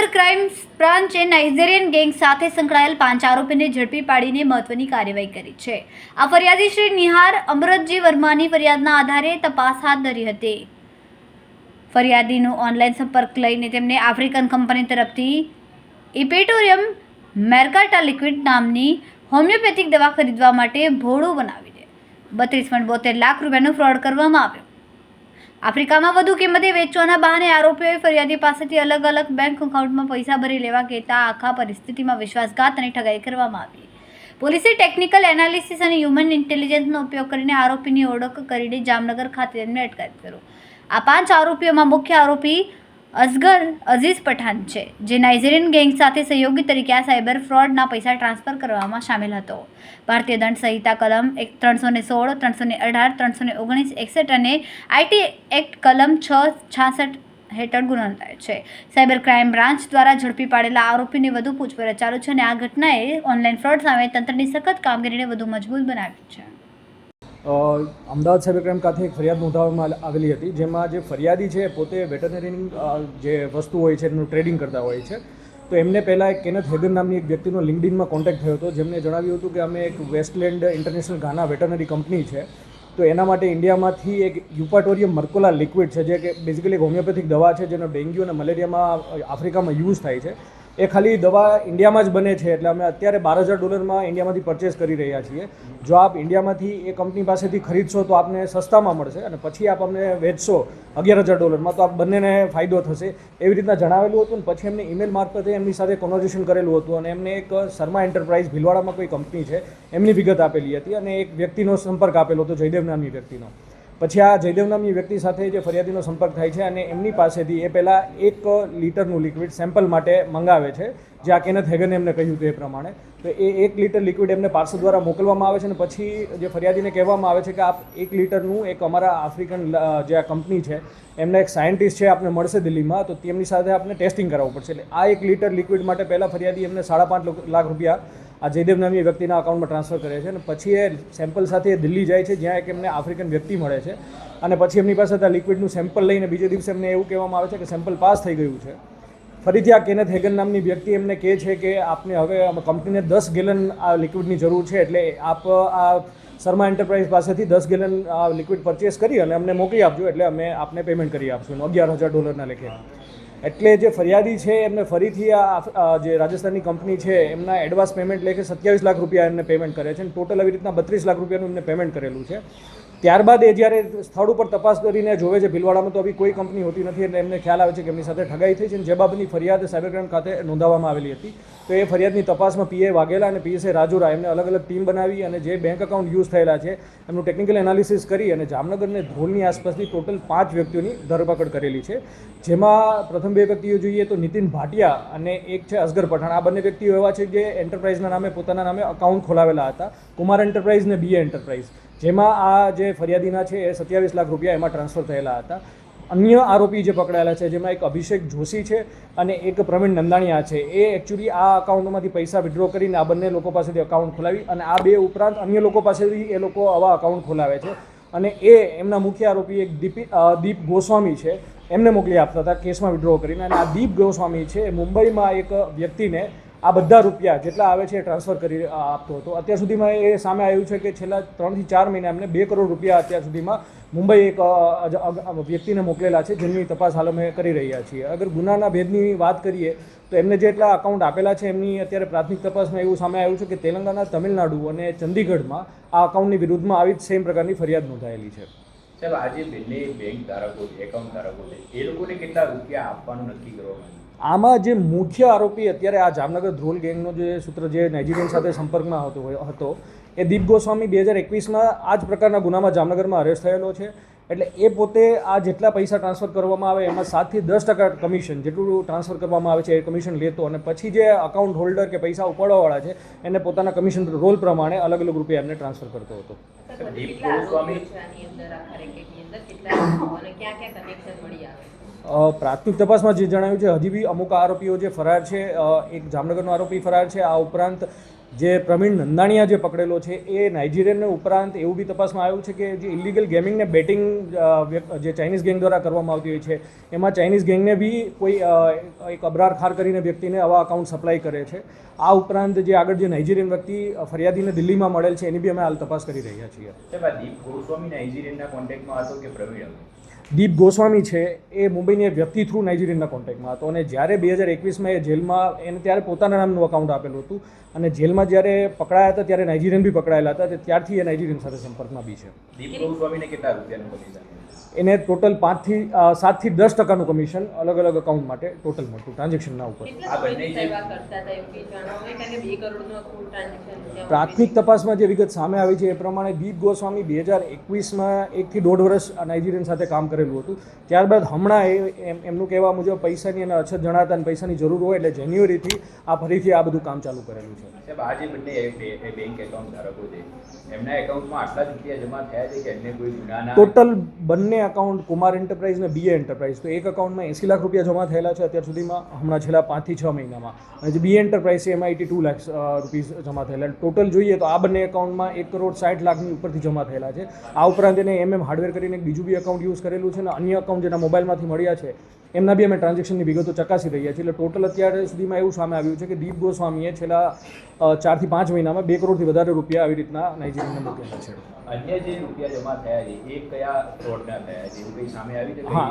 Cyber crime બ્રાન્ચે Nigerian gang સાથે સંકળાયેલ 5 આરોપીને ઝડપી પાડીને મહત્વની કાર્યવાહી કરી છે. આ ફરિયાદી શ્રી નિહાર અમૃતજી વર્માની ફરિયાદના આધારે તપાસ હાથ ધરી હતી. ફરિયાદીનો ઓનલાઈન સંપર્ક લઈને તેમને આફ્રિકન કંપની તરફથી ઇપેટોરિયમ મેર્કાટા લિક્વિડ નામની હોમિયોપેથિક દવા ખરીદવા માટે ભોળું બનાવીને 32.72 લાખ રૂપિયાનો ફ્રોડ કરવામાં આવ્યો. આફ્રિકામાં વધુ કિંમતે વેચવાના બહાને આરોપીઓએ ફરિયાદી પાસેથી અલગ અલગ બેંક એકાઉન્ટમાં પૈસા ભરી લેવા કહેતા આખા પરિસ્થિતિમાં વિશ્વાસઘાત અને ઠગાઈ કરવામાં આવી. પોલીસે ટેકનિકલ એનાલિસિસ અને હ્યુમન ઇન્ટેલિજન્સનો ઉપયોગ કરીને આરોપીની ઓળખ કરીને જામનગર ખાતે તેમને અટકાયત કર્યો. આ 5 આરોપીઓમાં મુખ્ય આરોપી અસગર અઝીઝ પઠાણ છે, જે નાઇજીરિયન ગેંગ સાથે સહયોગી તરીકે આ સાયબર ફ્રોડના પૈસા ટ્રાન્સફર કરવામાં સામેલ હતો. ભારતીય દંડ સંહિતા કલમ 316, 318, 319, 61 અને આઈટી એક્ટ કલમ 666 હેઠળ ગુનો નોંધાયો છે. સાયબર ક્રાઇમ બ્રાન્ચ દ્વારા ઝડપી પાડેલા આરોપીની વધુ પૂછપરછ ચાલુ છે અને આ ઘટનાએ ઓનલાઈન ફ્રોડ સામે તંત્રની સખત કામગીરીને વધુ મજબૂત બનાવી છે. અમદાવાદ સાયબર ક્રાઇમ ખાતે એક ફરિયાદ નોંધાવવામાં આવેલી હતી, જેમાં જે ફરિયાદી છે પોતે વેટરનરીની જે વસ્તુ હોય છે એનું ટ્રેડિંગ કરતા હોય છે. તો એમને પહેલાં એક કેનેથ હેગન નામની એક વ્યક્તિનો લિંક્ડઇનમાં કોન્ટેક્ટ થયો હતો, જેમને જણાવ્યું હતું કે અમે એક વેસ્ટલેન્ડ ઇન્ટરનેશનલ ઘાના વેટરનરી કંપની છે, તો એના માટે ઇન્ડિયામાંથી એક યુપાટોરિયમ મર્કોલા લિક્વિડ છે, જે કે બેઝિકલી એક હોમિયોપેથિક દવા છે, જેનો ડેન્ગ્યુ અને મલેરિયામાં આફ્રિકામાં યુઝ થાય છે. એ ખાલી દવા ઇન્ડિયામાં જ બને છે, એટલે અમે અત્યારે $12,000 ઇન્ડિયામાંથી પરચેસ કરી રહ્યા છીએ. જો આપ ઇન્ડિયામાંથી એ કંપની પાસેથી ખરીદશો તો આપને સસ્તામાં મળશે, અને પછી આપ અમને વેચશો $11,000 તો આપ બંનેને ફાયદો થશે, એવી રીતના જણાવેલું હતું. અને પછી એમને ઈમેલ મારફતે એમની સાથે કોન્વર્ઝેશન કરેલું હતું, અને એમને એક શર્મા એન્ટરપ્રાઇઝ ભીલવાડામાં કોઈ કંપની છે એમની વિગત આપેલી હતી, અને એક વ્યક્તિનો સંપર્ક આપેલો હતો, જયદેવ નામની વ્યક્તિનો. પછી આ જયદેવ નામની વ્યક્તિ સાથે જે ફરિયાદીનો સંપર્ક થાય છે, અને એમની પાસેથી એ પહેલાં 1 લીટરનું લિક્વિડ સેમ્પલ માટે મંગાવે છે, જે આ કેનેથ હેગને એમને કહ્યું હતું એ પ્રમાણે. તો એ 1 લીટર લિક્વિડ એમને પાર્સલ દ્વારા મોકલવામાં આવે છે, અને પછી જે ફરિયાદીને કહેવામાં આવે છે કે આપ 1 લીટરનું એક અમારા આફ્રિકન જે આ કંપની છે એમને એક સાયન્ટિસ્ટ છે આપને મળશે દિલ્હીમાં, તો તેમની સાથે આપને ટેસ્ટિંગ કરાવવું પડશે. એટલે આ 1 લીટર લિક્વિડ માટે પહેલાં ફરિયાદી એમને 5.5 લાખ રૂપિયા આ જયદેવ નામની વ્યક્તિના અકાઉન્ટમાં ટ્રાન્સફર કરે છે, અને પછી એ સેમ્પલ સાથે દિલ્હી જાય છે, જ્યાં એક એમને આફ્રિકન વ્યક્તિ મળે છે, અને પછી એમની પાસે આ લિક્વિડનું સેમ્પલ લઈને બીજે દિવસે એમને એવું કહેવામાં આવે છે કે સેમ્પલ પાસ થઈ ગયું છે. ફરીથી આ કેનેથ હેગન નામની વ્યક્તિ એમને કહે છે કે આપને હવે કંપનીને 10 ગેલન આ લિક્વિડની જરૂર છે, એટલે આપ આ શર્મા એન્ટરપ્રાઇઝ પાસેથી 10 ગેલન આ લિક્વિડ પરચેસ કરી અને અમને મોકલી આપજો, એટલે અમે આપને પેમેન્ટ કરી આપશું $11,000 લેખે. એટલે જે ફરિયાદી છે એમને ફરીથી આ જે રાજસ્થાનની કંપની છે એમના એડવાન્સ પેમેન્ટ લેખે 27 લાખ રૂપિયા એમને પેમેન્ટ કરે છે, અને ટોટલ આવી રીતના 32 લાખ રૂપિયાનું એમને પેમેન્ટ કરેલું છે. ત્યારબાદ એ જ્યારે સ્થળ ઉપર તપાસ કરીને જોવે છે ભીલવાડામાં, તો આવી કોઈ કંપની હોતી નથી, એટલે એમને ખ્યાલ આવે છે કે એમની સાથે ઠગાઈ થઈ છે, અને જે બાબતની ફરિયાદ સાયબર ક્રાઇમ ખાતે નોંધાવવામાં આવેલી હતી. તો એ ફરિયાદની તપાસમાં પીએ વાઘેલા અને પીએસઆઈ રાજુરા એમને અલગ અલગ ટીમ બનાવી, અને જે બેંક એકાઉન્ટ યુઝ થયેલા છે એમનું ટેકનિકલ એનાલિસિસ કરી અને જામનગર અને ધ્રોલની આસપાસથી ટોટલ 5 વ્યક્તિઓની ધરપકડ કરેલી છે. જેમાં પ્રથમ 2 વ્યક્તિઓ જોઈએ તો નીતિન ભાટિયા અને એક છે અસગર પઠાણ. આ બંને વ્યક્તિઓ એવા છે જે એન્ટરપ્રાઇઝના નામે પોતાના નામે અકાઉન્ટ ખોલાવેલા હતા, કુમાર એન્ટરપ્રાઇઝ અને બીએ એન્ટરપ્રાઇઝ, જેમાં આ જે ફરિયાદીના છે એ 27 લાખ રૂપિયા એમાં ટ્રાન્સફર થયેલા હતા. અન્ય આરોપી જે પકડાયેલા છે, જેમાં એક અભિષેક જોશી છે અને એક પ્રવીણ નંદાણીયા છે, એ એકચ્યુઅલી આ અકાઉન્ટમાંથી પૈસા વિડ્રો કરીને આ બંને લોકો પાસેથી અકાઉન્ટ ખોલાવી, અને આ 2 ઉપરાંત અન્ય લોકો પાસેથી એ લોકો આવા અકાઉન્ટ ખોલાવે છે, અને એ એમના મુખ્ય આરોપી એક દીપ ગોસ્વામી છે એમને મોકલી આપતા હતા કેસમાં વિડ્રો કરીને. અને આ દીપ ગોસ્વામી છે એ મુંબઈમાં એક વ્યક્તિને આ બધા રૂપિયા જેટલા આવે છે એ ટ્રાન્સફર કરી આપતો હતો. અત્યાર સુધીમાં એ સામે આવ્યું છે કે છેલ્લા 3 થી 4 મહિના એમને 2 કરોડ રૂપિયા અત્યાર સુધીમાં મુંબઈ એક વ્યક્તિને મોકલેલા છે, જેની તપાસ હાલ અમે કરી રહ્યા છીએ. અગર ગુનાના ભેદની વાત કરીએ તો એમને જેટલા અકાઉન્ટ આપેલા છે એમની અત્યારે પ્રાથમિક તપાસમાં એવું સામે આવ્યું છે કે તેલંગાણા, તમિલનાડુ અને ચંદીગઢમાં આ અકાઉન્ટની વિરુદ્ધમાં આવી જ સેમ પ્રકારની ફરિયાદ નોંધાયેલી છે. સાહેબ, આજે બંને બેંક ધારકો છે, એકાઉન્ટ ધારકો છે, એ લોકોને કેટલા રૂપિયા આપવાનું નક્કી કરવામાં? આમાં જે મુખ્ય આરોપી અત્યારે આ જામનગર ધ્રોલ ગેંગનો જે સૂત્ર જે નાઇજીરિયન સાથે સંપર્કમાં હતો એ દીપ ગોસ્વામી 2021માં આ જ પ્રકારના ગુનામાં જામનગરમાં અરેસ્ટ થયેલો છે. એટલે એ પોતે આ જેટલા પૈસા ટ્રાન્સફર કરવામાં આવે એમાં 7 થી 10% કમિશન જેટલું ટ્રાન્સફર કરવામાં આવે છે એ કમિશન લેતો, અને પછી જે અકાઉન્ટ હોલ્ડર કે પૈસા ઉપાડવાવાળા છે એને પોતાના કમિશન રોલ પ્રમાણે અલગ અલગ રૂપિયા એમને ટ્રાન્સફર કરતો હતો. દીપ ગોસ્વામી પ્રાથમિક તપાસમાં જે જણાવ્યું છે હજી બી અમુક આરોપીઓ જે ફરાર છે, એક જામનગરનો આરોપી ફરાર છે, આ ઉપરાંત જે પ્રવીણ નંદાણીયા જે પકડેલો છે એ નાઇજીરિયનને ઉપરાંત એવું બી તપાસમાં આવ્યું છે કે જે ઇલીગલ ગેમિંગને બેટિંગ જે ચાઇનીઝ ગેંગ દ્વારા કરવામાં આવતી હોય છે એમાં ચાઇનીઝ ગેંગને બી કોઈ એક અબરાર ખાર કરીને વ્યક્તિને આવા અકાઉન્ટ સપ્લાય કરે છે. આ ઉપરાંત જે આગળ જે નાઇજીરિયન વ્યક્તિ ફરિયાદીને દિલ્હીમાં મળેલ છે એની બી અમે હાલ તપાસ કરી રહ્યા છીએ. દીપ ગોસ્વામી નાઇજીરિયનના કોન્ટેક્ટમાં હતો કે પ્રવીણ હતો? દીપ ગોસ્વામી છે એ મુંબઈની એક વ્યક્તિ થ્રુ નાઇજીરિયનના કોન્ટેક્ટમાં હતો અને જ્યારે 2021માં એ જેલમાં એને ત્યારે પોતાના નામનું અકાઉન્ટ આપેલું હતું અને જેલમાં જ્યારે પકડાયા હતા ત્યારે નાઇજીરિયન બી પકડાયેલા હતા ત્યારથી એ નાઇજીરિયન સાથે સંપર્કમાં બી છે. દીપ ગોસ્વામીને કેટલા રૂપિયાનું કમિશન? એને ટોટલ 7 થી 10% કમિશન અલગ અલગ અકાઉન્ટ માટે ટોટલ મળતું ટ્રાન્ઝેક્શનના ઉપર. પ્રાથમિક તપાસમાં જે વિગત સામે આવી છે એ પ્રમાણે દીપ ગોસ્વામી 2021માં 1 થી 1.5 વર્ષ નાઇજીરિયન સાથે કામ કરેલું હતું. ત્યારબાદ હમણાં એમનું કહેવા મુજબ પૈસાની અને અછત જણાતા અને પૈસાની જરૂર હોય એટલે જાન્યુઆરીથી ફરીથી આ બધું કામ ચાલુ કરેલું છે. સાહેબ, આ જે બંને બેંક એકાઉન્ટ ધારકો છે એમના એકાઉન્ટમાં આટલા જ રૂપિયા જમા થયા છે કે એમને કોઈ ગુનાના? ટોટલ બંને અકાઉન્ટ કુમાર એન્ટરપ્રાઇઝ અને બીએ એન્ટરપ્રાઇઝ તો એક અકાઉન્ટમાં 80 લાખ રૂપિયા જમા થયેલા છે અત્યાર સુધીમાં, હમણાં છેલ્લા 5 થી 6 મહિનામાં. અને જે બીએ એન્ટરપ્રાઇઝ છે એમાં 82 લાખ રૂપીસ જમા થયેલા. ટોટલ જોઈએ તો આ બંને એકાઉન્ટમાં 1,60,00,000 લાખની ઉપરથી જમા થયેલા છે. આ ઉપરાંત એને હાર્ડવેર કરીને એક બીજું બી અકાઉન્ટ યુઝ કરેલું છે અને અન્ય અકાઉન્ટ જેના મોબાઈલમાંથી મળ્યા છે એમના બી અમે ટ્રાન્ઝેક્શનની વિગતો ચકાસી રહ્યા છીએ. એટલે ટોટલ અત્યાર સુધીમાં એવું સામે આવ્યું છે કે દીપ ગોસ્વામીએ છેલ્લા 4 થી 5 મહિનામાં 2 કરોડથી વધારે રૂપિયા આવી રીતના નાઇજીરિયનને મોકલેલા છે. અન્ય જે રૂપિયા જમા થયા છે એ કયા ફ્રોડના થયા છે? એવું કંઈ સામે આવી છે? હા,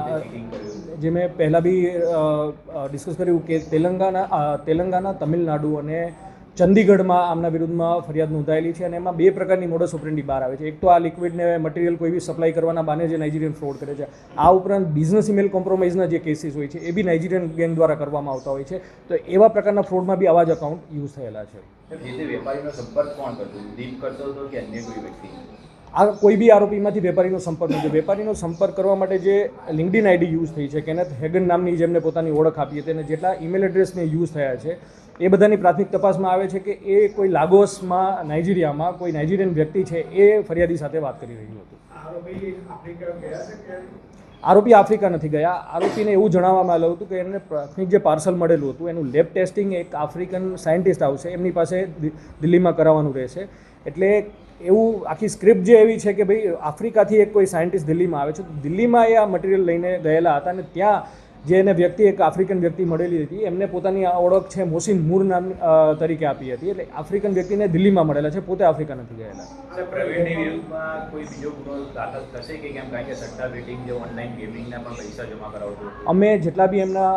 જે મેં પહેલાં બી ડિસ્કસ કર્યું કે તેલંગાના, તમિલનાડુ અને ચંદીગઢમાં આમના વિરુદ્ધમાં ફરિયાદ નોંધાયેલી છે અને એમાં 2 પ્રકારની મોડસ ઓપરેન્ડી બહાર આવે છે. એક તો આ લિક્વિડને મટીરિયલ કોઈ બી સપ્લાય કરવાના બાને જે નાઇજીરિયન ફ્રોડ કરે છે. આ ઉપરાંત બિઝનેસ ઇમેલ કોમ્પ્રોમાઇઝના જે કેસીસ હોય છે એ બી નાઇજીરિયન ગેંગ દ્વારા કરવામાં આવતા હોય છે. તો એવા પ્રકારના ફ્રોડમાં બી આવા જ અકાઉન્ટ યુઝ થયેલા છે. જે તે વેપારીનો સંપર્ક કોણ કરતો? દીપ કરતો હતો કે અન્ય કોઈ વ્યક્તિ? આ કોઈ બી આરોપીમાંથી વેપારીનો સંપર્ક નથી. વેપારીનો સંપર્ક કરવા માટે જે લિંક્ડઇન આઈડી યુઝ થઈ છે, કેનેથ હેગન નામની જેમને પોતાની ઓળખ આપી હતી અને જેટલા ઈમેલ એડ્રેસને યુઝ થયા છે એ બધાની પ્રાથમિક તપાસમાં આવે છે કે એ કોઈ લાગોસમાં નાઇજીરિયામાં કોઈ નાઇજીરિયન વ્યક્તિ છે એ ફરિયાદી સાથે વાત કરી રહ્યું હતું. આરોપી આફ્રિકા નથી ગયા. આરોપીને એવું જણાવવામાં આવેલું હતું કે એને પ્રાથમિક જે પાર્સલ મળેલું હતું એનું લેબ ટેસ્ટિંગ એક આફ્રિકન સાયન્ટિસ્ટ આવશે એમની પાસે દિલ્હીમાં કરાવવાનું રહેશે. એટલે એવું આખી સ્ક્રિપ્ટ જે એવી છે કે ભાઈ આફ્રિકાથી એક કોઈ સાયન્ટિસ્ટ દિલ્હીમાં આવે છે, તો દિલ્હીમાં એ આ મટીરિયલ લઈને ગયેલા હતા અને ત્યાં જે એને વ્યક્તિ એક આફ્રિકન વ્યક્તિ મળેલી હતી એમને પોતાની આ ઓળખ છે મોસીન મૂર નામ તરીકે આપી હતી. એટલે આફ્રિકન વ્યક્તિને દિલ્હીમાં મળેલા છે, પોતે આફ્રિકા નથી ગયેલા. પ્રવીણની વિરુદ્ધમાં કોઈ બીજો ગુનો દાખલ થશે કે કેમ? કારણ કે સટ્ટા બેટિંગ જે ઓનલાઈન ગેમિંગના પણ પૈસા જમા કરાવતો. અમે જેટલા બી એમના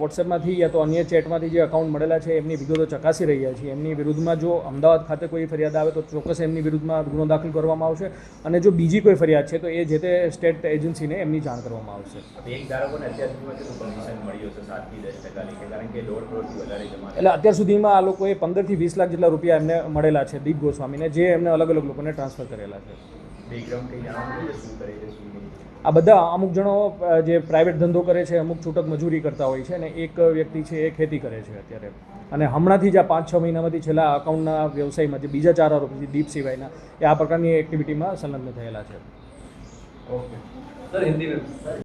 વોટ્સએપમાંથી યા તો અન્ય ચેટમાંથી જે અકાઉન્ટ મળેલા છે એમની વિગતો ચકાસી રહ્યા છીએ. એમની વિરુદ્ધમાં જો અમદાવાદ ખાતે કોઈ ફરિયાદ આવે તો ચોક્કસ એમની વિરુદ્ધમાં ગુનો દાખલ કરવામાં આવશે અને જો બીજી કોઈ ફરિયાદ છે તો એ જે તે સ્ટેટ એજન્સીને એમની જાણ કરવામાં આવશે. બેંક ધારકોને અત્યાર સુધીમાં કેટલું કમિશન મળ્યું છે? 7 થી 10% કારણ કે 1.5 કરોડથી વધારે જમા. એટલે અત્યાર સુધીમાં આ લોકોએ 15 થી 20 લાખ જેટલા રૂપિયા એમને મળેલા છે દીપ ગોસ્વામીને, જે એમને અલગ અલગ લોકોને ટ્રાન્સફર કરેલા છે. બેકગ્રાઉન્ડ કંઈ જાણવાનું છે? શું કરે છે, શું નહીં? આ બધા અમુક જણો જે પ્રાઇવેટ ધંધો કરે છે, અમુક છૂટક મજૂરી કરતા હોય છે અને એક વ્યક્તિ છે એ ખેતી કરે છે અત્યારે. અને હમણાંથી જ આ 5-6 મહિનામાંથી છેલ્લા અકાઉન્ટના વ્યવસાયમાં જે બીજા 4 આરોપી દીપ સિવાયના એ આ પ્રકારની એક્ટિવિટીમાં સંલગ્ન થયેલા છે. Okay sir, Hindi